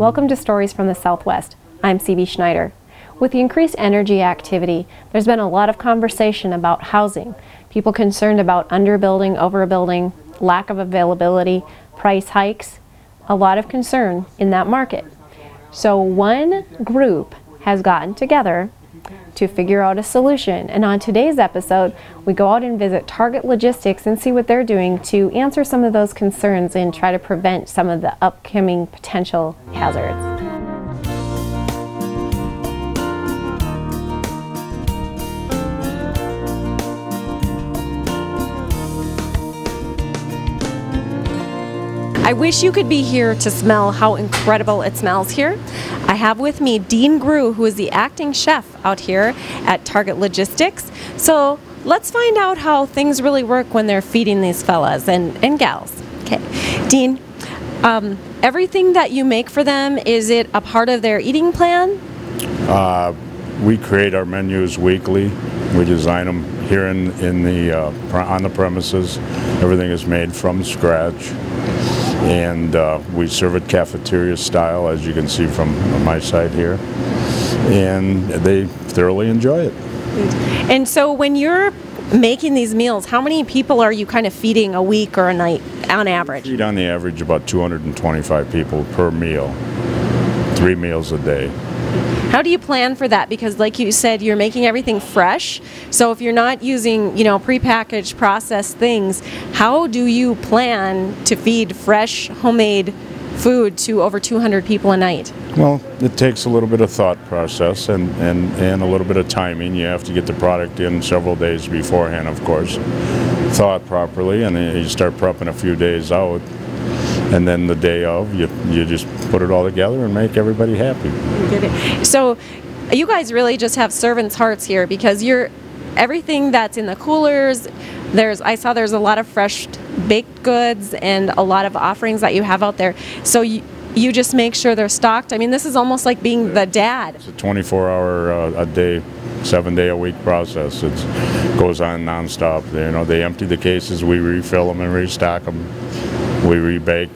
Welcome to Stories from the Southwest. I'm Cebe Schneider. With the increased energy activity, there's been a lot of conversation about housing. People concerned about underbuilding, overbuilding, lack of availability, price hikes, a lot of concern in that market. So one group has gotten together to figure out a solution. And on today's episode, we go out and visit Target Logistics and see what they're doing to answer some of those concerns and try to prevent some of the upcoming potential hazards. I wish you could be here to smell how incredible it smells here. I have with me Dean Grew, who is the acting chef out here at Target Logistics. So let's find out how things really work when they're feeding these fellas and gals. Okay, Dean, everything that you make for them, is it a part of their eating plan? We create our menus weekly. We design them here on the premises. Everything is made from scratch. And we serve it cafeteria style, as you can see from my side here, and they thoroughly enjoy it. And so when you're making these meals, how many people are you kind of feeding a week or a night on average? We feed on the average about 225 people per meal, 3 meals a day. How do you plan for that? Because like you said, you're making everything fresh. So if you're not using, prepackaged processed things, how do you plan to feed fresh, homemade food to over 200 people a night? Well, it takes a little bit of thought process and a little bit of timing. You have to get the product in several days beforehand, of course. Thaw it properly, and then you start prepping a few days out. And then the day of, you just put it all together and make everybody happy. Get it. So you guys really just have servants' hearts here, because everything that's in the coolers, I saw there's a lot of fresh baked goods and a lot of offerings that you have out there. So you just make sure they're stocked. I mean, this is almost like being the dad. It's a 24-hour a day, 7-day-a-week process. It goes on nonstop. They empty the cases, we refill them and restock them. We rebake.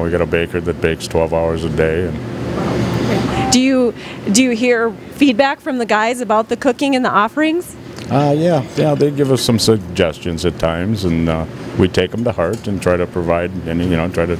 We got a baker that bakes 12 hours a day. And do you hear feedback from the guys about the cooking and the offerings? Yeah, they give us some suggestions at times, and we take them to heart and try to provide and try to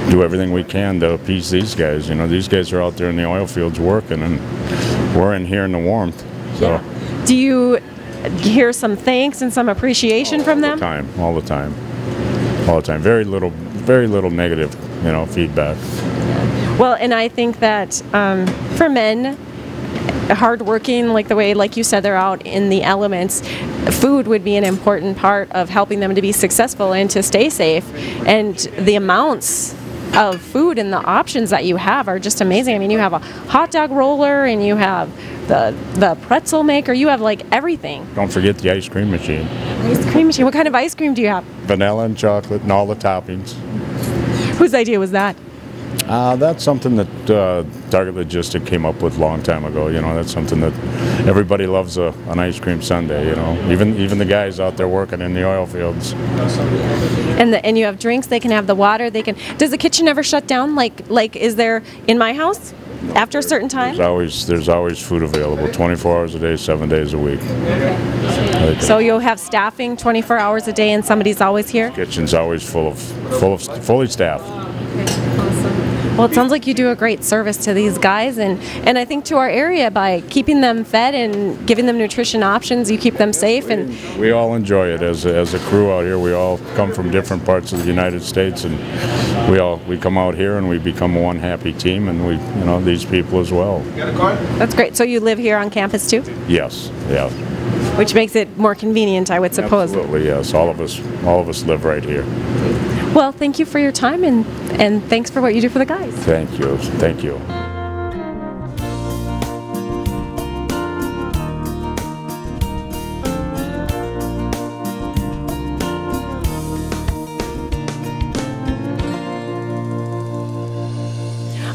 do everything we can to appease these guys. These guys are out there in the oil fields working, and we're in here in the warmth. So. Yeah. Do you hear some thanks and some appreciation from them? All the time. Very little negative, feedback. Well, and I think that for men, hardworking, like you said, they're out in the elements, food would be an important part of helping them to be successful and to stay safe. And the amounts of food and the options that you have are just amazing. I mean, you have a hot dog roller, and you have the pretzel maker. You have everything. Don't forget the ice cream machine. Ice cream machine. What kind of ice cream do you have? Vanilla and chocolate and all the toppings. Whose idea was that? That's something that Target Logistics came up with a long time ago. That's something that everybody loves, an ice cream sundae. Even the guys out there working in the oil fields. And you have drinks. They can have the water. Does the kitchen ever shut down? Like is there in my house? After a certain time? There's always food available, 24 hours a day, 7 days a week. So you'll have staffing 24 hours a day, and somebody's always here? The kitchen's always fully staffed. Awesome. Well, it sounds like you do a great service to these guys, and I think to our area by keeping them fed and giving them nutrition options. You keep them safe, and we all enjoy it as a crew out here. We all come from different parts of the United States, and we come out here and we become one happy team, and these people as well. That's great. So you live here on campus too? Yes. Yeah. Which makes it more convenient, I would suppose. Absolutely, yes. All of us live right here. Well, thank you for your time, and thanks for what you do for the guys. Thank you. Thank you.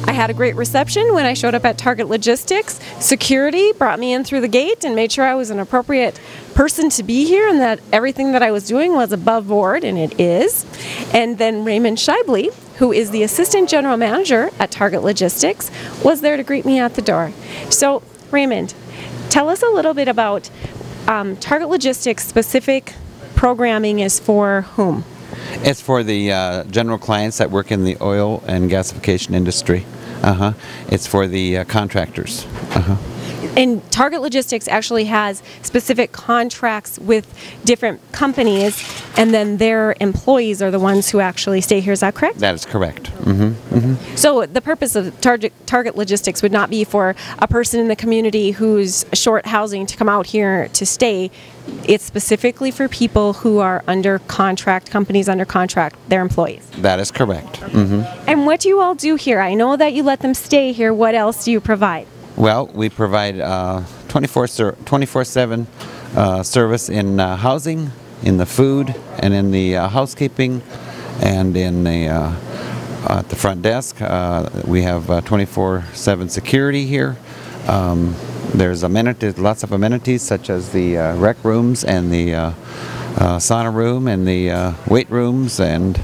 I had a great reception when I showed up at Target Logistics. Security brought me in through the gate and made sure I was an appropriate person to be here and that everything that I was doing was above board, and it is. And then Raymond Shively, who is the Assistant General Manager at Target Logistics, was there to greet me at the door. So, Raymond, tell us a little bit about Target Logistics specific programming is for whom? It's for the general clients that work in the oil and gasification industry. It's for the contractors. And Target Logistics actually has specific contracts with different companies, and then their employees are the ones who actually stay here. Is that correct? That is correct. So the purpose of Target Logistics would not be for a person in the community who's short housing to come out here to stay. It's specifically for people who are under contract, companies under contract, their employees. That is correct. And what do you all do here? I know that you let them stay here. What else do you provide? Well, we provide 24/7 service in housing, in the food, and in the housekeeping, and in the at the front desk. We have 24/7 security here. There's amenities, lots of amenities such as the rec rooms and the sauna room and the weight rooms and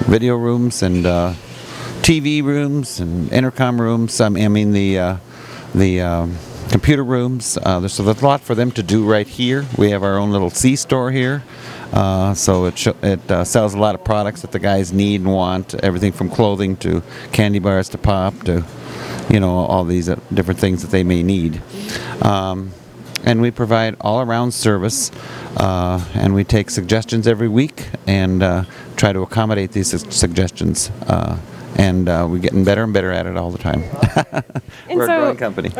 video rooms and TV rooms and intercom rooms. I mean the computer rooms. So there's a lot for them to do right here. We have our own little CStore here. So it sells a lot of products that the guys need and want. Everything from clothing to candy bars to pop to, you know, all these different things that they may need. And we provide all-around service, and we take suggestions every week and try to accommodate these suggestions. And we're getting better and better at it all the time. We're a growing company.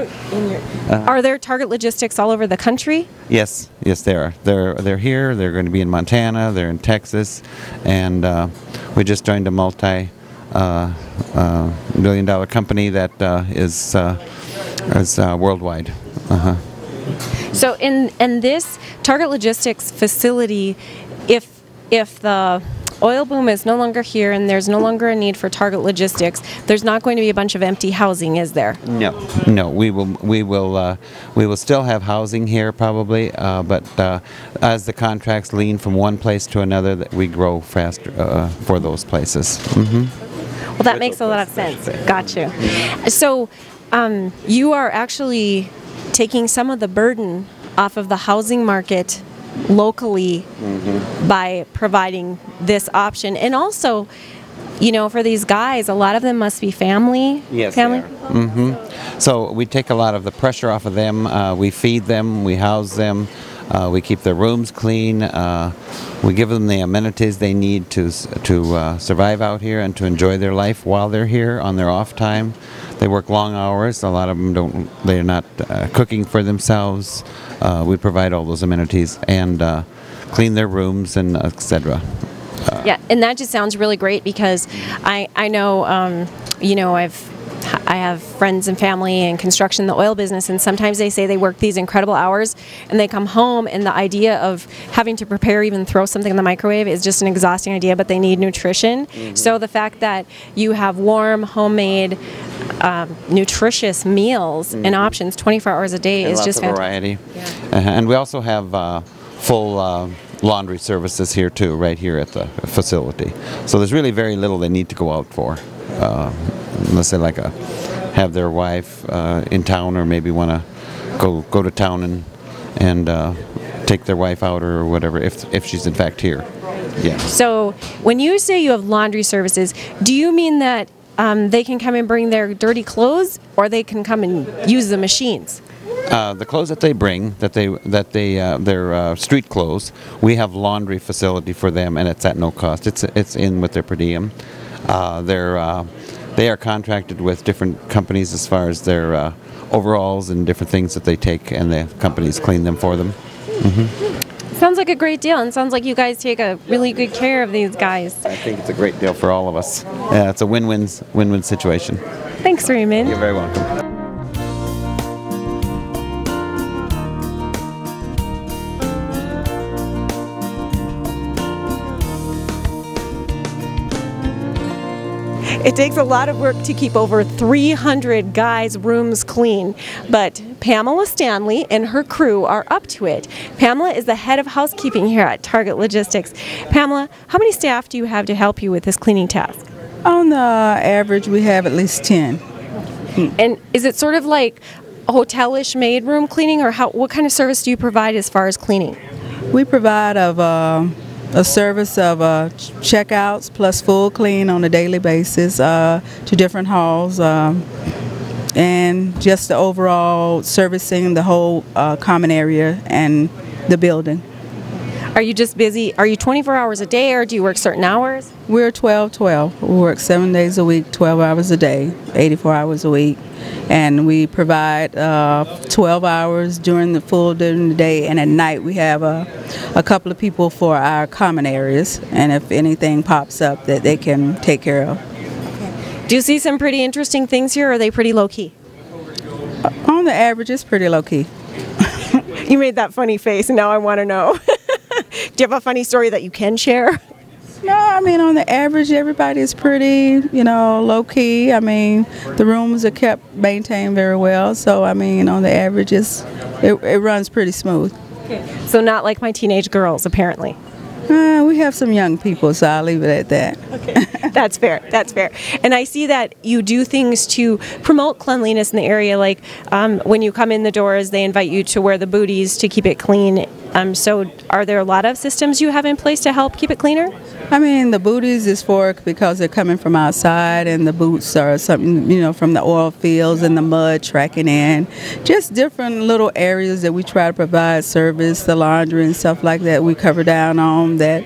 Are there Target Logistics all over the country? Yes, they are. They're here. They're going to be in Montana. They're in Texas, and we just joined a multi-billion-dollar company that is worldwide. So in this Target Logistics facility, if the oil boom is no longer here and there's no longer a need for Target Logistics, there's not going to be a bunch of empty housing, is there? No. We will still have housing here probably, but as the contracts lean from one place to another, that we grow faster for those places. Well, that makes a lot of sense. Got you. So you are actually taking some of the burden off of the housing market locally by providing this option. And also, you know, for these guys, a lot of them must be family. Yes, family. They are. So we take a lot of the pressure off of them. We feed them, we house them, we keep their rooms clean. We give them the amenities they need to survive out here and to enjoy their life while they're here on their off time. They work long hours. A lot of them they're not cooking for themselves. We provide all those amenities and clean their rooms and etc. Yeah, and that just sounds really great because I know, you know, I have friends and family in construction, the oil business, and sometimes they say they work these incredible hours and they come home and the idea of having to prepare, even throw something in the microwave is just an exhausting idea, but they need nutrition. So the fact that you have warm, homemade, nutritious meals and options 24 hours a day is just fantastic. Variety. Yeah. And we also have full laundry services here too, right here at the facility. So there's really very little they need to go out for. Unless they have their wife in town, or maybe want to go to town and take their wife out or whatever, if she's in fact here. Yeah. So when you say you have laundry services, do you mean that they can come and bring their dirty clothes, or they can come and use the machines? The clothes that they bring, their street clothes, we have laundry facility for them, and it's at no cost. It's in with their per diem. They are contracted with different companies as far as their overalls and different things that they take, and the companies clean them for them. Sounds like a great deal, and sounds like you guys take a really good care of these guys. I think it's a great deal for all of us. Yeah, it's a win-win situation. Thanks, Raymond. You're very welcome. It takes a lot of work to keep over 300 guys' rooms clean, but Pamela Stanley and her crew are up to it. Pamela is the head of housekeeping here at Target Logistics. Pamela, how many staff do you have to help you with this cleaning task? On the average, we have at least 10. And is it sort of like a hotel-ish maid room cleaning, or what kind of service do you provide as far as cleaning? We provide a service of checkouts plus full clean on a daily basis to different halls, and just the overall servicing the whole common area and the building. Are you just busy? Are you 24 hours a day, or do you work certain hours? We're 12-12. We work 7 days a week, 12 hours a day, 84 hours a week. And we provide 12 hours during the day, and at night we have a couple of people for our common areas, and if anything pops up that they can take care of. Do you see some pretty interesting things here, or are they pretty low-key? On the average, it's pretty low-key. You made that funny face, and now I want to know. Do you have a funny story that you can share? No, I mean, on the average, everybody is pretty, low-key. I mean, the rooms are kept maintained very well. So, I mean, on the average, it runs pretty smooth. Okay. So not like my teenage girls, apparently. We have some young people, so I'll leave it at that. Okay, that's fair, that's fair. And I see that you do things to promote cleanliness in the area, like when you come in the doors, they invite you to wear the booties to keep it clean. So are there a lot of systems you have in place to help keep it cleaner? I mean, the booties is because they're coming from outside, and the boots are something, from the oil fields and the mud tracking in. Just different little areas that we try to provide service, the laundry and stuff like that we cover down on, that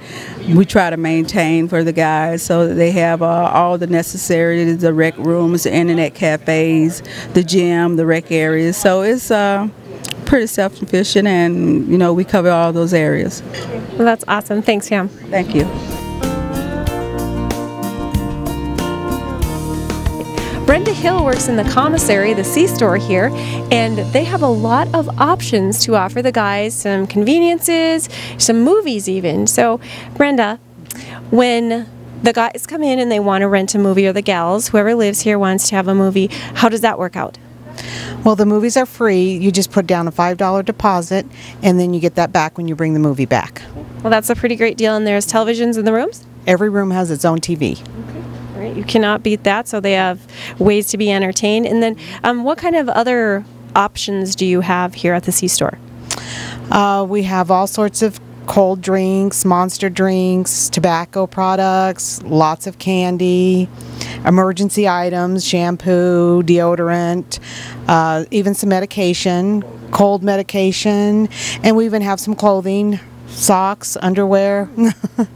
we try to maintain for the guys so that they have all the necessary, the rec rooms, the internet cafes, the gym, the rec areas. So it's pretty self-sufficient, and we cover all those areas. Well, that's awesome. Thanks, Pam. Thank you. Brenda Hill works in the commissary, the CStore here, and they have a lot of options to offer the guys, some conveniences, some movies even. So, Brenda, when the guys come in and they want to rent a movie, or the gals, whoever lives here wants to have a movie, how does that work out? Well, the movies are free. You just put down a $5 deposit, and then you get that back when you bring the movie back. Well, that's a pretty great deal, and there's televisions in the rooms? Every room has its own TV. Right, you cannot beat that, so they have ways to be entertained. And then what kind of other options do you have here at the CStore? We have all sorts of cold drinks, monster drinks, tobacco products, lots of candy, emergency items, shampoo, deodorant, even some medication, cold medication, and we even have some clothing, socks, underwear.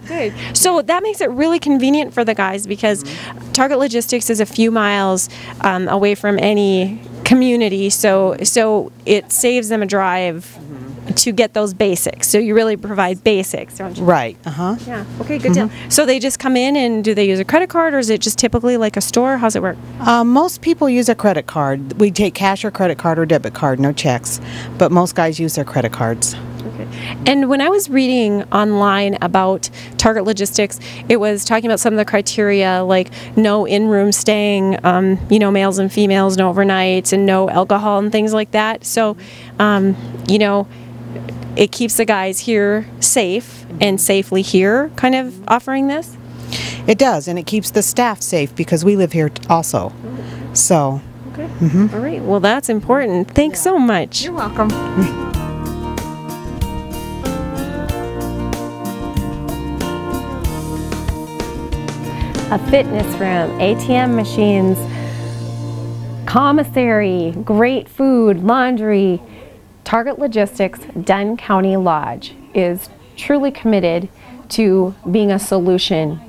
Good. So that makes it really convenient for the guys, because Target Logistics is a few miles away from any community, so it saves them a drive to get those basics. So you really provide basics, don't you? Right. Uh-huh. Yeah. Okay, good deal. So they just come in, and do they use a credit card, or is it just typically like a store? How's it work? Most people use a credit card. We take cash or credit card or debit card, no checks. But most guys use their credit cards. Okay. And when I was reading online about Target Logistics, it was talking about some of the criteria, like no in-room staying, males and females, no overnights, and no alcohol and things like that. So, it keeps the guys here safe and safely here, kind of offering this? It does, and it keeps the staff safe, because we live here also. So. Okay. All right. Well, that's important. Thanks so much. You're welcome. A fitness room, ATM machines, commissary, great food, laundry. Target Logistics Dunn County Lodge is truly committed to being a solution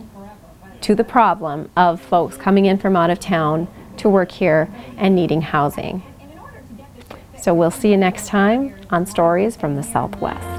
to the problem of folks coming in from out of town to work here and needing housing. So we'll see you next time on Stories from the Southwest.